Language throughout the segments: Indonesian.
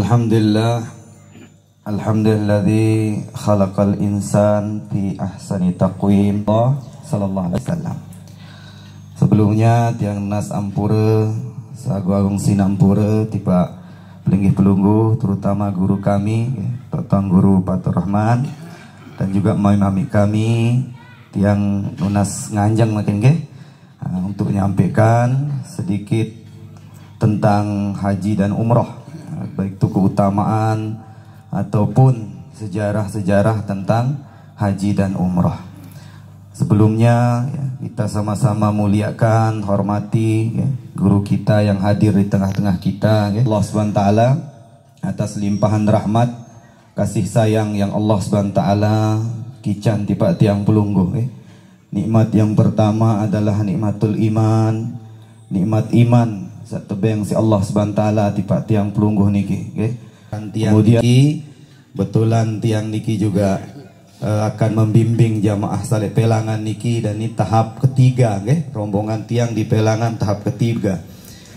Alhamdulillah, alhamdulilladzi khalaqal insan fi ahsani taqwim. Sallallahu alaihi wasallam. Sebelumnya tiang nas ampura sagu agung sinampura tiba pelinggih pelunggu terutama guru kami Tuan Guru Fatur Rahman dan juga mami kami tiang nunas nganjang makin untuk menyampaikan sedikit tentang haji dan umroh, baik itu keutamaan ataupun sejarah-sejarah tentang haji dan umroh. Sebelumnya kita sama-sama muliakan, hormati guru kita yang hadir di tengah-tengah kita, Allah SWT, atas limpahan rahmat kasih sayang yang Allah SWT kican tiba tiang pelunggu. Nikmat yang pertama adalah nikmatul iman, nikmat iman satu beng si Allah SWT tiba tiang pelungguh niki. Kemudian betulan tiang niki juga akan membimbing jamaah saleh pelangan niki, dan ini tahap ketiga, rombongan tiang di pelangan tahap ketiga.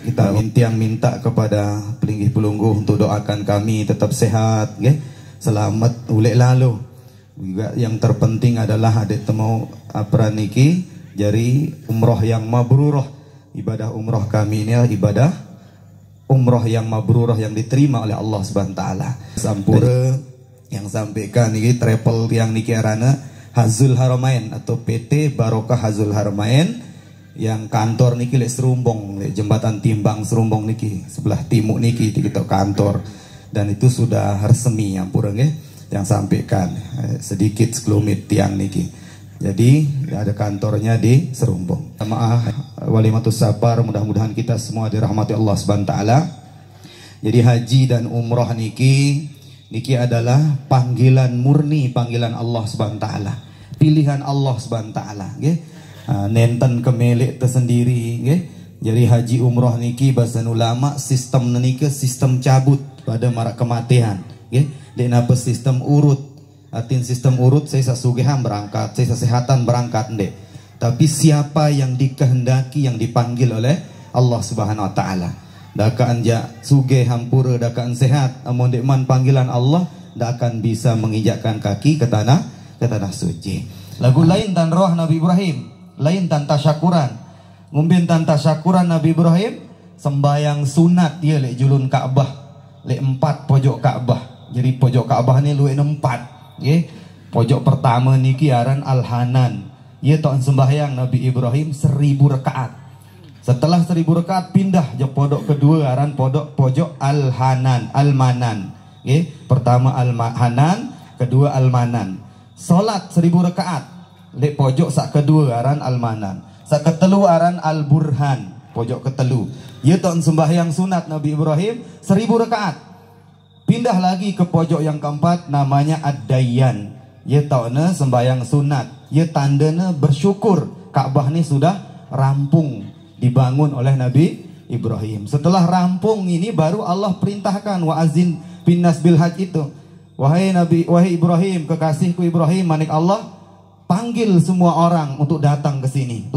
Kita minta kepada pelinggih pelungguh untuk doakan kami tetap sehat, selamat ulek lalu. Juga yang terpenting adalah ada temu apran niki jadi umroh yang mabruroh. Ibadah umroh kami ini adalah ibadah umroh yang mabruroh yang diterima oleh Allah SWT. Sampura yang sampaikan ini travel yang niki arana Hazul Haramain atau PT Barokah Hazul Haramain, yang kantor niki lek Serumbong, lek jembatan timbang Serumbong niki sebelah timur niki kita kantor, dan itu sudah resmi yang pura yang sampaikan sedikit sekelumit tiang niki. Jadi ada kantornya di Serumbong. Jamaah Walimatus Safar, mudah-mudahan kita semua dirahmati Allah SWT. Jadi haji dan umroh niki adalah panggilan murni, panggilan Allah SWT, pilihan Allah SWT. Nenten kemelik tersendiri. Jadi haji umroh niki bahasa ulama sistem niki sistem cabut pada marak kematian. Dan apa sistem urut. Artinya sistem urut, saya sasugehan berangkat, saya sesehatan berangkat, tapi siapa yang dikehendaki, yang dipanggil oleh Allah Subhanahu Wa Taala. Dakaan ja suge hampura, dakaan sehat, amun dekman panggilan Allah, dak akan bisa menginjakkan kaki ke tanah suci. Lagu lain tan roh Nabi Ibrahim, lain tan tasyakuran. Ngumbin tan tasyakuran Nabi Ibrahim sembayang sunat dia lek julun Ka'bah, lek 4 pojok Ka'bah. Jadi pojok Ka'bah ni luwek 4. Pojok pertama niki aran Al-Hanan. Ia tak sembahyang Nabi Ibrahim 1000 rakaat. Setelah 1000 rakaat pindah je pojok kedua aran pojok Al-Hanan, Al-Manan. Pertama Al-Hanan, kedua Al-Manan. Solat 1000 rakaat. Lek pojok sak kedua aran Al-Manan. Sak ketelu aran Al-Burhan, pojok ketelu. Ia tak sembahyang sunat Nabi Ibrahim 1000 rakaat. Pindah lagi ke pojok yang keempat namanya Ad-Dayyan. Ia tahu sembahyang sunat. Ia tandanya bersyukur Ka'bah ni sudah rampung dibangun oleh Nabi Ibrahim. Setelah rampung ini baru Allah perintahkan wa azin binnas bil hajj itu. Wahai Ibrahim, kekasihku Ibrahim, manik Allah panggil semua orang untuk datang ke sini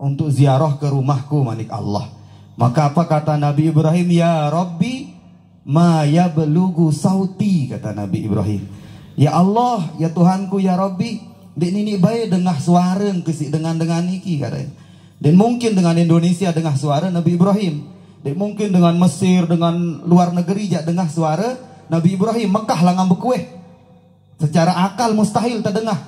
untuk ziarah ke rumahku manik Allah. Maka apa kata Nabi Ibrahim? Ya Rabbi ma yablugu sauti, kata Nabi Ibrahim. Ya Allah, ya Tuhanku, ya Rabbi, dek nini bae dengah suara kesik dengan niki katanya. Dan mungkin dengan Indonesia dengah suara Nabi Ibrahim. Dek mungkin dengan Mesir, dengan luar negeri jak dengah suara Nabi Ibrahim. Mekah lah ngambek kueh. Secara akal mustahil terdengar.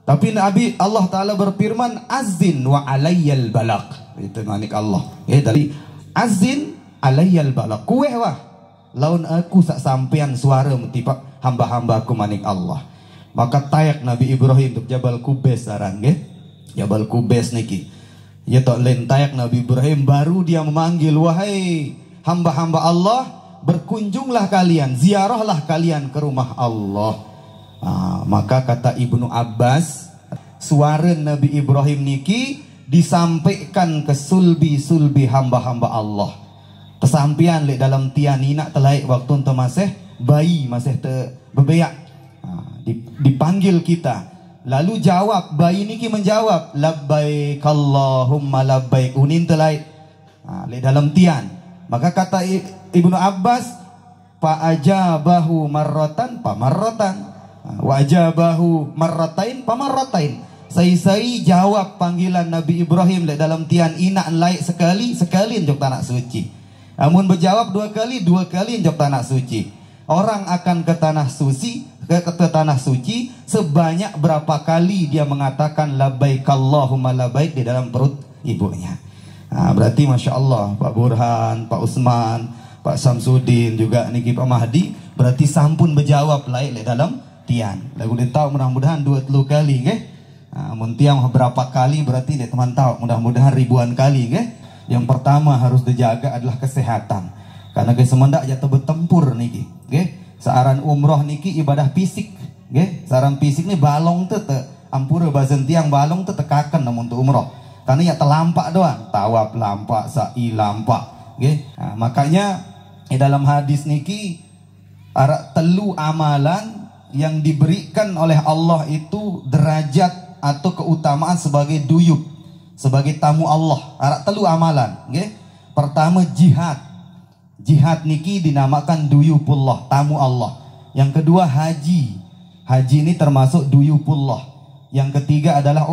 Tapi Nabi Allah Ta'ala berfirman azin wa alayyal balak. Itu manik Allah. Dari azin alayyal balak. Kueh wah. Laun aku sak sampean suara mutipak hamba-hamba aku manik Allah. Maka tayak Nabi Ibrahim untuk Jabal Kubes saran Jabal Kubes niki. Ya tak len tayak Nabi Ibrahim baru dia memanggil, wahai hamba-hamba Allah, berkunjunglah kalian, ziarahlah kalian ke rumah Allah. Maka kata Ibnu Abbas, suara Nabi Ibrahim niki disampaikan ke sulbi-sulbi hamba-hamba Allah. Kesampian lek dalam tianina telaik waktu ente masih bayi, masih bebeyak. Dipanggil kita. Lalu jawab, bayi niki menjawab, labbaik Allahumma labbaik, unin telaik. Lek dalam tian. Maka kata Ibnu Abbas, fa ajabahu marratan fa marratan wa ajabahu marratain fa marratain. Sai jawab panggilan Nabi Ibrahim dalam tian ina laik sekali njok tanah suci. Namun berjawab dua kali njok tanah suci. Orang akan ke tanah suci, ke tanah suci sebanyak berapa kali dia mengatakan labbaik Allahumma labbaik di dalam perut ibunya. Nah, berarti Masya Allah Pak Burhan, Pak Usman, Pak Samsudin juga niki Pak Mahdi berarti sampun berjawab laik dalam tian. Lagu dia tahu mudah-mudahan 2-3 kali ke. Muntiang berapa kali berarti dia teman tahu mudah-mudahan ribuan kali ke. Yang pertama harus dijaga adalah kesehatan. Karena ke semendak jatuh bertempur niki, ke. Searan umroh niki ibadah fisik, ke. Searan fisik ni balong tu ampura bazen tiang balong tu tekakan namun untuk umroh. Karena ya telampak doang, tawaf lampak, sa'i lampak, ke. Makanya di dalam hadis niki arak telu amalan yang diberikan oleh Allah itu derajat atau keutamaan sebagai duyub, sebagai tamu Allah. Arak telu amalan, okay? Pertama jihad. Jihad niki dinamakan duyubullah, tamu Allah. Yang kedua haji. Haji ini termasuk duyubullah. Yang ketiga adalah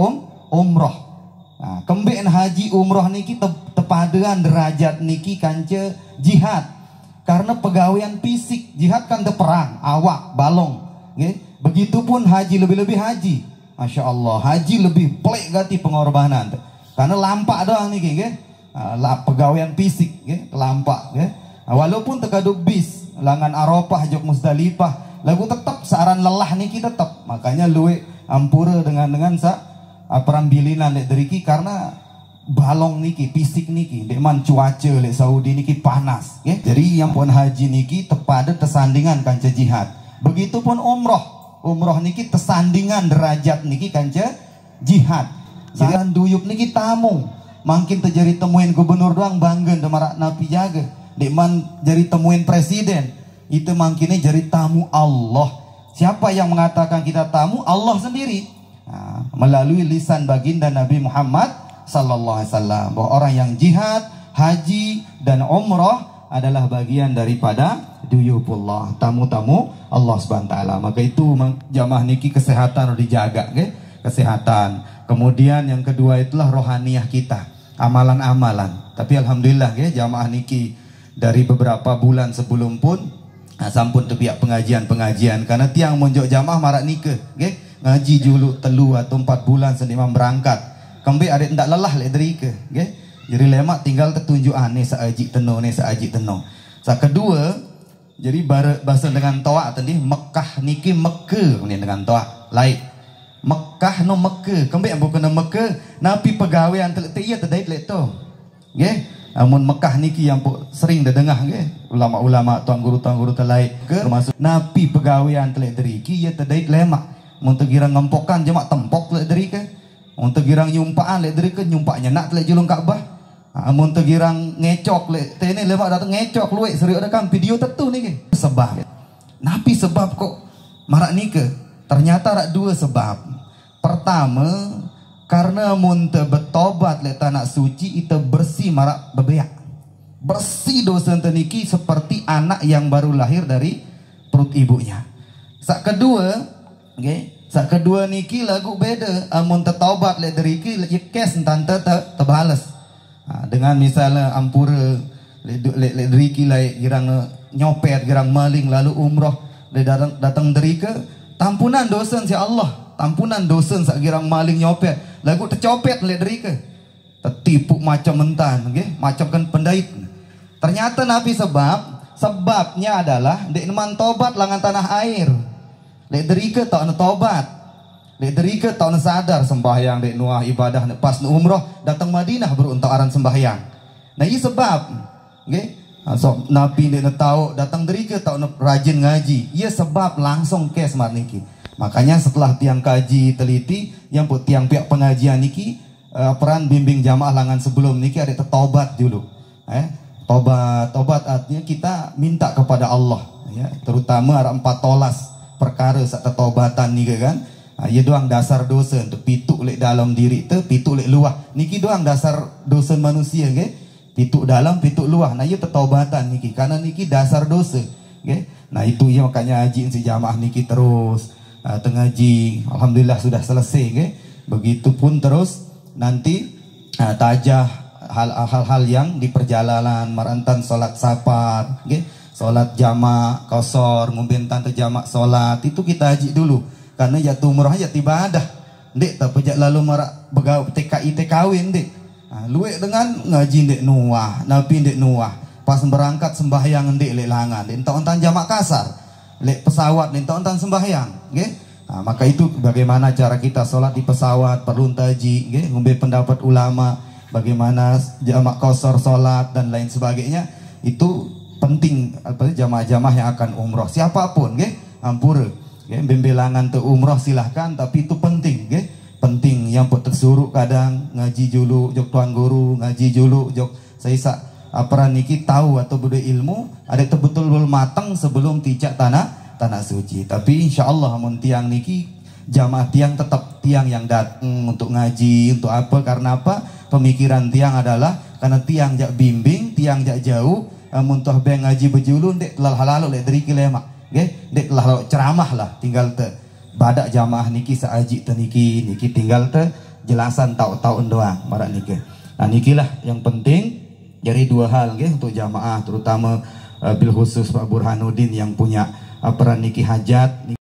umroh. Nah, kembeen haji umroh niki tepadean derajat niki kanca jihad. Karena pegawaian fisik, jihad kan perang, awak, balong, okay? Begitupun haji, lebih-lebih haji. Masya Allah, haji lebih pelik gati pengorbanan. Karena lampak doang nih, ke? Pegawaian fisik, ke? Lampak, ke? Walaupun terkaduk bis, langan Arafah, jok Musdalifah, lagu tetap searan lelah nih kita tetap. Makanya luwe ampura dengan perambilinan lek deriki karena balong niki, fisik niki, dekman cuaca lek Saudi niki panas, ke? Jadi yang pun haji niki tepada tersandingan kanca jihad. Begitupun umroh. Umroh niki tersandingan derajat niki kanca jihad. Saran duyub niki tamu. Makin terjadi temuin gubernur doang bangga demarak napi jaga. Dekman jadi temuin presiden. Itu makinnya jadi tamu Allah. Siapa yang mengatakan kita tamu? Allah sendiri. Nah, melalui lisan baginda Nabi Muhammad sallallahu alaihi wasallam bahwa orang yang jihad, haji dan umroh adalah bagian daripada duyubullah, tamu-tamu Allah Subhanahu wa taala. Maka itu jamaah niki kesehatan harus dijaga, ke? Kesehatan. Kemudian yang kedua itulah rohaniah kita, amalan-amalan. Tapi alhamdulillah ke jamaah niki dari beberapa bulan sebelum pun sampun tebiak pengajian-pengajian karena tiang monjok jamaah marak nikah, ke? Ngaji dulu telu atau 4 bulan senimam berangkat. Kembali ada ndak lelah lek dari ke, ke? Jadi lemak tinggal tertunjuk aneh seaji teno ne seaji teno. Sa kedua, jadi bahasa dengan toa tadi Mekah niki Mekah ni dengan toa lain. Mekah no Mekah, kembali bukan Mekah, napi pegawai yang iya terdait lek to. Nggih. Amun Mekah niki yang sering dengah nggih, ulama-ulama tuan guru terlain termasuk napi pegawai yang telek deriki ya terdait lemak. Mun tegirang ngempokan jemak tempok telek deriki. Mun tegirang nyumpaan lek deriki nyumpaknya nak telek julung Ka'bah. Amun tegirang ngecok lek tene lemak datang ngecok luwe serius rekam video tentu nih. Sebab napi sebab kok marak nikah? Ternyata ada 2 sebab. Pertama, karena mun teu bertobat lek tanah suci itu bersih marak bebeak. Bersih dosa niki seperti anak yang baru lahir dari perut ibunya. Sak kedua, nggih, sak kedua niki lagu beda. Amun tertobat lek deriki lek kes tante terbales. Dengan misalnya ampura lek deriki lek girang nyopet, girang maling lalu umroh lek datang derika tampunan dosa si Allah, tampunan dosa sak girang maling nyopet lagu tercopet lek derika tertipu macam mentan, okay? Macam kan pendait. Ternyata nabi sebabnya adalah dek neman tobat langan tanah air lek derika tak ana tobat. Dek derika tahun sadar sembahyang dek nuah ibadah pas nu umroh datang Madinah baru untuk aran sembahyang. Nah ini sebab, okay? So nabi dek tahu datang derika tahun rajin ngaji. Ia sebab langsung ke smart niki. Makanya setelah tiang kaji teliti yang put tiang pihak pengajian niki peran bimbing jamaah langan sebelum niki ada tobat dulu. Tobat artinya kita minta kepada Allah, ya, terutama ada 4 tolas perkara saat tobatan nih kan. Ya doang dasar dosa untuk pituk lek dalam diri tu, pituk lek luah. Niki doang dasar dosa manusia ke. Pituk dalam, pituk luah. Nah, ia tertaubatan niki karena niki dasar dosa. nggih. Nah itu ya makanya haji si jamaah niki terus tengaji alhamdulillah sudah selesai nggih. Begitupun terus nanti tajah hal-hal yang di perjalanan marantan salat safar nggih, salat jamak qasar ngumben tante jamak salat itu kita haji dulu karena jatuh umrah ya ibadah ndek tapi jak lalu marak begaw TKI kawin ndek. Luwek dengan ngaji ndek nuah nabi ndek nuah pas berangkat sembahyang ndek lek langan enton-entan jamak kasar lek pesawat enton-entan sembahyang nggih. Maka itu bagaimana cara kita sholat di pesawat perlu taji nggih, ngombe pendapat ulama bagaimana jamak qasar sholat dan lain sebagainya itu penting jamaah-jamaah yang akan umroh siapapun nggih ampura nggih bembelangan te umroh silahkan tapi itu penting nggih, penting yang pot tersuruh kadang ngaji julu jok tuan guru ngaji julu jok saya apa niki tahu atau beda ilmu ada betul-betul matang sebelum tijak tanah suci. Tapi insya Allah mun tiang niki jamaah tiang tetap tiang yang datang untuk ngaji untuk apa karena apa pemikiran tiang adalah karena tiang jak bimbing tiang jak jauh mun toh be ngaji bejulu ndek telah halal lek dari kilema nggih ndek telah ceramah lah tinggal te badak jamaah niki saaji te niki tinggal te jelasan tahu doang badak niki. Nah nikilah yang penting jadi dua hal nggih untuk jamaah terutama bil khusus Pak Burhanuddin yang punya peran niki hajat